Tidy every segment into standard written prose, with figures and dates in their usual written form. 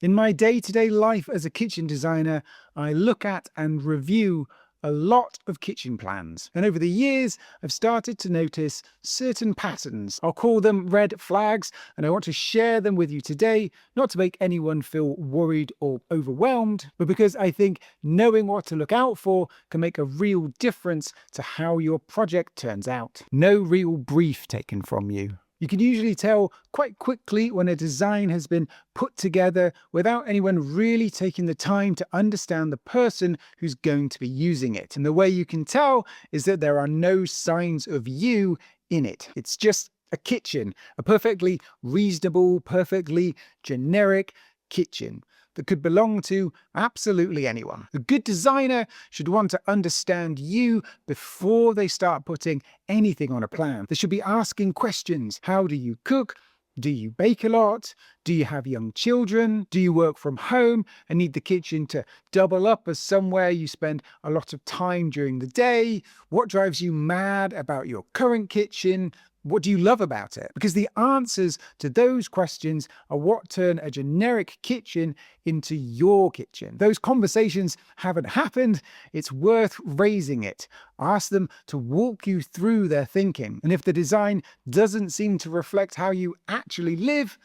In my day-to-day life as a kitchen designer, I look at and review a lot of kitchen plans. And over the years, I've started to notice certain patterns. I'll call them red flags, and I want to share them with you today, not to make anyone feel worried or overwhelmed, but because I think knowing what to look out for can make a real difference to how your project turns out. No real brief taken from you. You can usually tell quite quickly when a design has been put together without anyone really taking the time to understand the person who's going to be using it. And the way you can tell is that there are no signs of you in it. It's just a kitchen, a perfectly reasonable, perfectly generic kitchen that could belong to absolutely anyone. A good designer should want to understand you before they start putting anything on a plan. They should be asking questions. How do you cook? Do you bake a lot? Do you have young children? Do you work from home and need the kitchen to double up as somewhere you spend a lot of time during the day? What drives you mad about your current kitchen? What do you love about it? Because the answers to those questions are what turn a generic kitchen into your kitchen. Those conversations haven't happened. It's worth raising it. Ask them to walk you through their thinking. And if the design doesn't seem to reflect how you actually live,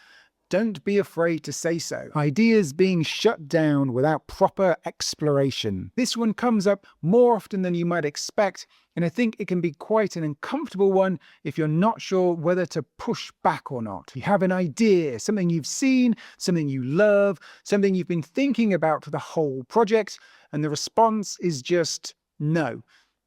don't be afraid to say so. Ideas being shut down without proper exploration. This one comes up more often than you might expect, and I think it can be quite an uncomfortable one if you're not sure whether to push back or not. You have an idea, something you've seen, something you love, something you've been thinking about for the whole project, and the response is just no.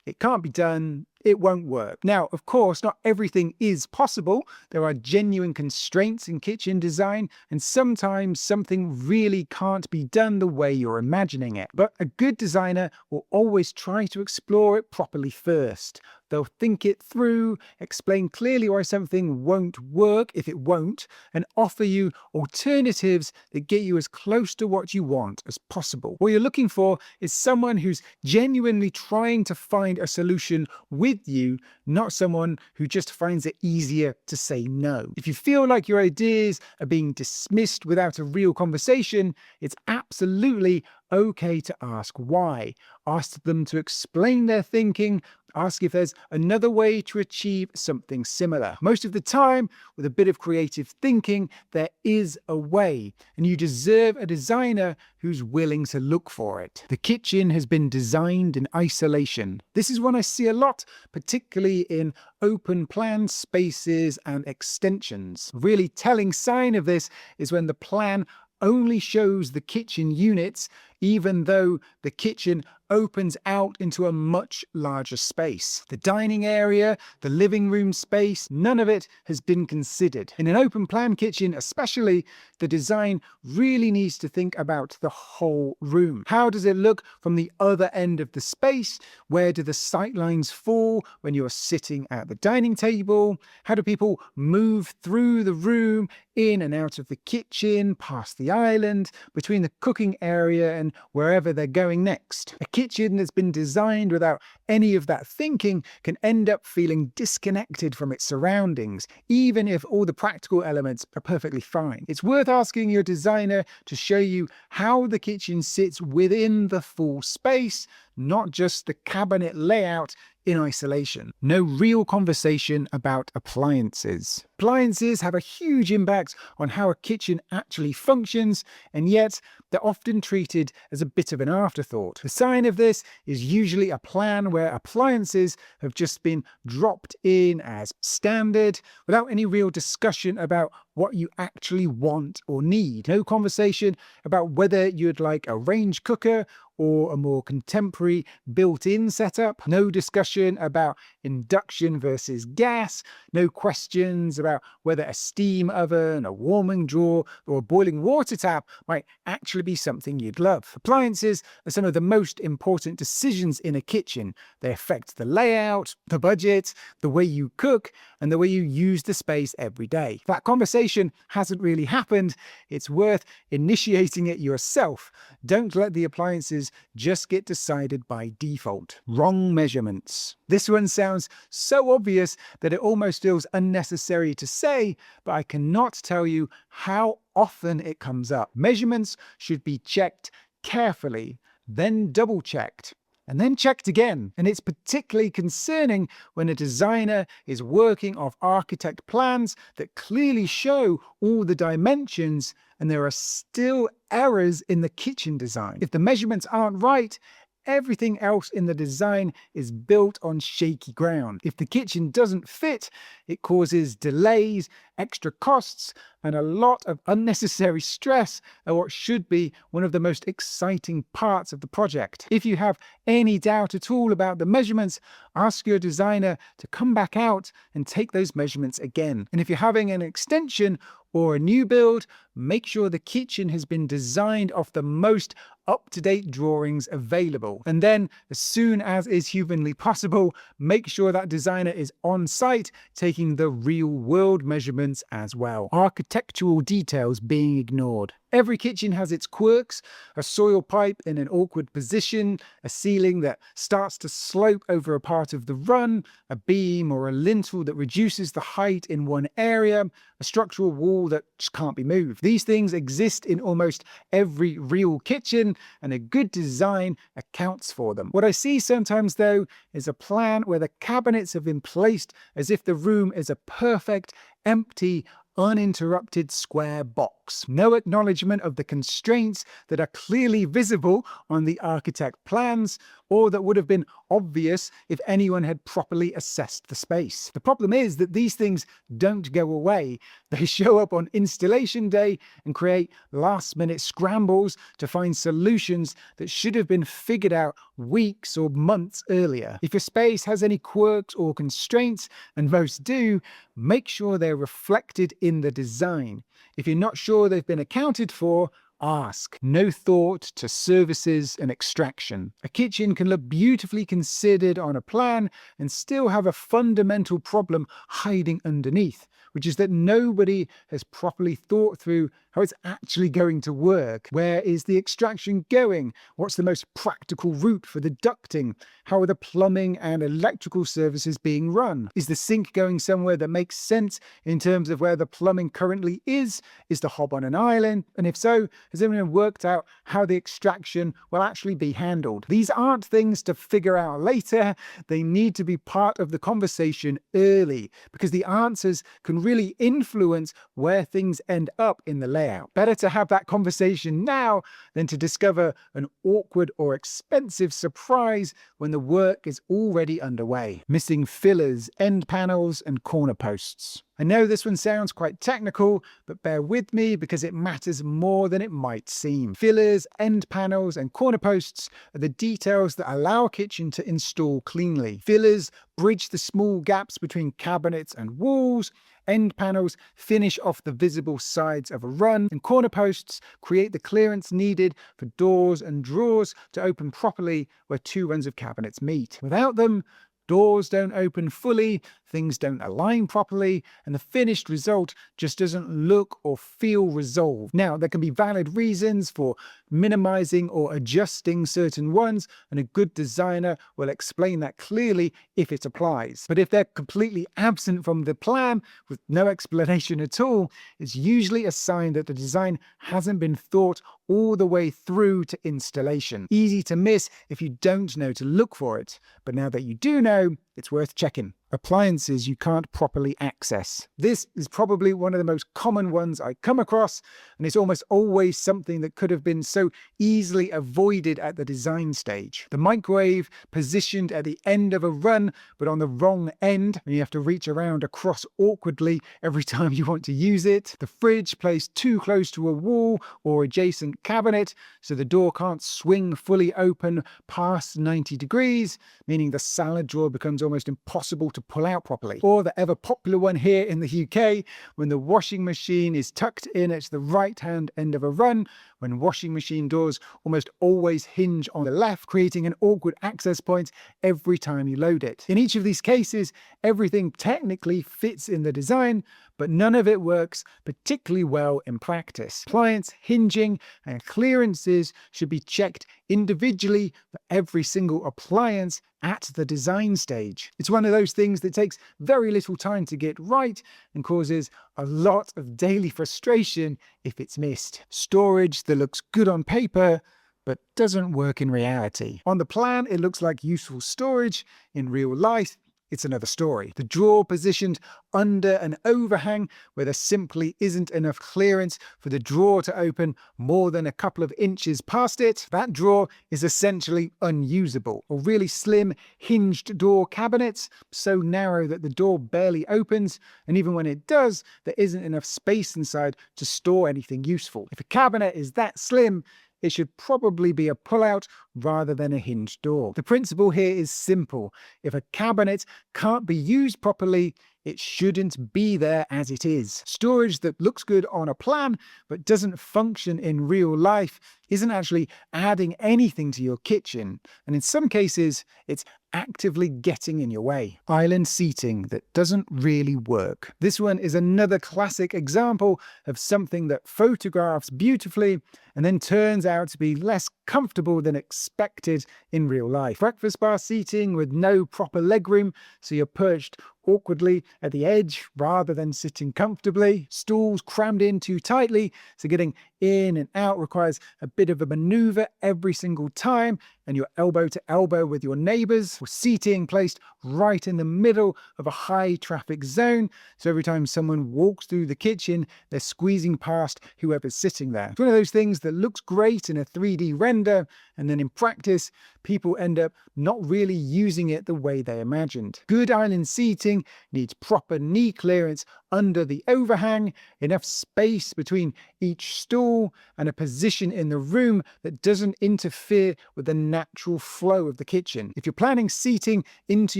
It can't be done. It won't work. Now, of course, not everything is possible. There are genuine constraints in kitchen design, and sometimes something really can't be done the way you're imagining it. But a good designer will always try to explore it properly first. They'll think it through, explain clearly why something won't work if it won't, and offer you alternatives that get you as close to what you want as possible. What you're looking for is someone who's genuinely trying to find a solution with you, not someone who just finds it easier to say no. If you feel like your ideas are being dismissed without a real conversation, it's absolutely okay to ask why. Ask them to explain their thinking. Ask if there's another way to achieve something similar. Most of the time, with a bit of creative thinking, there is a way, and you deserve a designer who's willing to look for it. The kitchen has been designed in isolation. This is one I see a lot, particularly in open plan spaces and extensions. A really telling sign of this is when the plan only shows the kitchen units, even though the kitchen opens out into a much larger space. The dining area, the living room space, none of it has been considered. In an open plan kitchen especially, the design really needs to think about the whole room. How does it look from the other end of the space? Where do the sight lines fall when you're sitting at the dining table? How do people move through the room, in and out of the kitchen, past the island, between the cooking area and wherever they're going next? A kitchen that's been designed without any of that thinking can end up feeling disconnected from its surroundings, even if all the practical elements are perfectly fine. It's worth asking your designer to show you how the kitchen sits within the full space, not just the cabinet layout in isolation. No real conversation about appliances. Appliances have a huge impact on how a kitchen actually functions, and yet they're often treated as a bit of an afterthought. The sign of this is usually a plan where appliances have just been dropped in as standard without any real discussion about what you actually want or need. No conversation about whether you'd like a range cooker or a more contemporary built-in setup. No discussion about induction versus gas. No questions about whether a steam oven, a warming drawer, or a boiling water tap might actually be something you'd love. Appliances are some of the most important decisions in a kitchen. They affect the layout, the budget, the way you cook, and the way you use the space every day. If that conversation hasn't really happened, it's worth initiating it yourself. Don't let the appliances just get decided by default. Wrong measurements. This one sounds so obvious that it almost feels unnecessary to say, but I cannot tell you how often it comes up. Measurements should be checked carefully, then double-checked, and then checked again. And it's particularly concerning when a designer is working off architect plans that clearly show all the dimensions and there are still errors in the kitchen design. If the measurements aren't right, everything else in the design is built on shaky ground. If the kitchen doesn't fit, it causes delays, extra costs, and a lot of unnecessary stress at what should be one of the most exciting parts of the project. If you have any doubt at all about the measurements, ask your designer to come back out and take those measurements again. And if you're having an extension or a new build, make sure the kitchen has been designed off the most up-to-date drawings available. And then, as soon as is humanly possible, make sure that designer is on site taking the real-world measurements as well. Architectural details being ignored. Every kitchen has its quirks: a soil pipe in an awkward position, a ceiling that starts to slope over a part of the run, a beam or a lintel that reduces the height in one area, a structural wall that just can't be moved. These things exist in almost every real kitchen, and a good design accounts for them. What I see sometimes, though, is a plan where the cabinets have been placed as if the room is a perfect, empty, uninterrupted square box. No acknowledgement of the constraints that are clearly visible on the architect plans, or that would have been obvious if anyone had properly assessed the space. The problem is that these things don't go away. They show up on installation day and create last-minute scrambles to find solutions that should have been figured out weeks or months earlier. If your space has any quirks or constraints, and most do, make sure they're reflected in the design. If you're not sure they've been accounted for, ask. No thought to services and extraction. A kitchen can look beautifully considered on a plan and still have a fundamental problem hiding underneath, which is that nobody has properly thought through how it's actually going to work. Where is the extraction going? What's the most practical route for the ducting? How are the plumbing and electrical services being run? Is the sink going somewhere that makes sense in terms of where the plumbing currently is? Is the hob on an island? And if so, has anyone worked out how the extraction will actually be handled? These aren't things to figure out later. They need to be part of the conversation early, because the answers can really influence where things end up in the layout. Better to have that conversation now than to discover an awkward or expensive surprise when the work is already underway. Missing fillers, end panels, and corner posts. I know this one sounds quite technical, but bear with me because it matters more than it might seem. Fillers, end panels, and corner posts are the details that allow a kitchen to install cleanly. Fillers bridge the small gaps between cabinets and walls. End panels finish off the visible sides of a run, and corner posts create the clearance needed for doors and drawers to open properly where two runs of cabinets meet. Without them, doors don't open fully, things don't align properly, and the finished result just doesn't look or feel resolved. Now, there can be valid reasons for minimizing or adjusting certain ones, and a good designer will explain that clearly if it applies. But if they're completely absent from the plan with no explanation at all, it's usually a sign that the design hasn't been thought all the way through to installation. Easy to miss if you don't know to look for it, but now that you do know, it's worth checking. Appliances you can't properly access. This is probably one of the most common ones I come across, and it's almost always something that could have been so easily avoided at the design stage. The microwave positioned at the end of a run, but on the wrong end, and you have to reach around across awkwardly every time you want to use it. The fridge placed too close to a wall or adjacent cabinet, so the door can't swing fully open past 90 degrees, meaning the salad drawer becomes almost impossible to pull out properly. Or the ever popular one here in the UK, when the washing machine is tucked in at the right-hand end of a run, when washing machine doors almost always hinge on the left, creating an awkward access point every time you load it. In each of these cases, everything technically fits in the design, but none of it works particularly well in practice. Appliance hinging and clearances should be checked individually for every single appliance at the design stage. It's one of those things that takes very little time to get right and causes a lot of daily frustration if it's missed. Storage that looks good on paper, but doesn't work in reality. On the plan, it looks like useful storage. In real life, it's another story. The drawer positioned under an overhang where there simply isn't enough clearance for the drawer to open more than a couple of inches past it. That drawer is essentially unusable. Or really slim, hinged door cabinets, so narrow that the door barely opens, and even when it does, there isn't enough space inside to store anything useful. If a cabinet is that slim, it should probably be a pull-out rather than a hinged door. The principle here is simple. If a cabinet can't be used properly, it shouldn't be there as it is. Storage that looks good on a plan but doesn't function in real life isn't actually adding anything to your kitchen, and in some cases, it's actively getting in your way. Island seating that doesn't really work. This one is another classic example of something that photographs beautifully and then turns out to be less comfortable than expected in real life. Breakfast bar seating with no proper legroom, so you're perched awkwardly at the edge rather than sitting comfortably. Stools crammed in too tightly, so getting in and out requires a bit of a maneuver every single time, and you're elbow to elbow with your neighbours. Or seating placed right in the middle of a high traffic zone, so every time someone walks through the kitchen, they're squeezing past whoever's sitting there. It's one of those things that looks great in a 3D render, and then in practice, people end up not really using it the way they imagined. Good island seating needs proper knee clearance under the overhang, enough space between each stool, and a position in the room that doesn't interfere with the natural flow of the kitchen. If you're planning seating into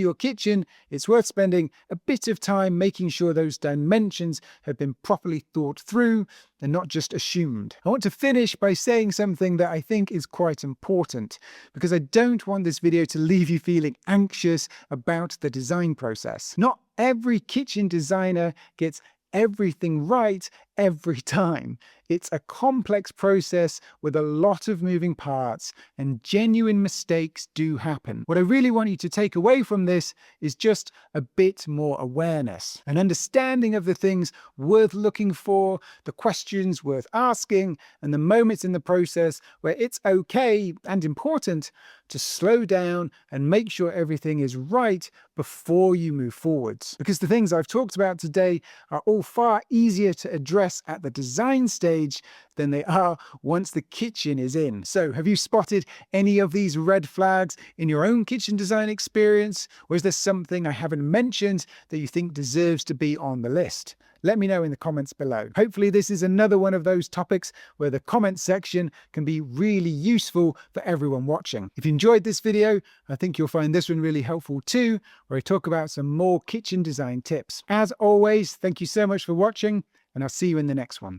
your kitchen, it's worth spending a bit of time making sure those dimensions have been properly thought through and not just assumed. I want to finish by saying something that I think is quite important, because I don't want this video to leave you feeling anxious about the design process. Not every kitchen designer gets everything right every time. It's a complex process with a lot of moving parts, and genuine mistakes do happen. What I really want you to take away from this is just a bit more awareness, an understanding of the things worth looking for, the questions worth asking, and the moments in the process where it's okay and important to slow down and make sure everything is right before you move forwards. Because the things I've talked about today are all far easier to address at the design stage than they are once the kitchen is in. So, have you spotted any of these red flags in your own kitchen design experience? Or is there something I haven't mentioned that you think deserves to be on the list? Let me know in the comments below. Hopefully this is another one of those topics where the comment section can be really useful for everyone watching. If you enjoyed this video, I think you'll find this one really helpful too, where I talk about some more kitchen design tips. As always, thank you so much for watching, and I'll see you in the next one.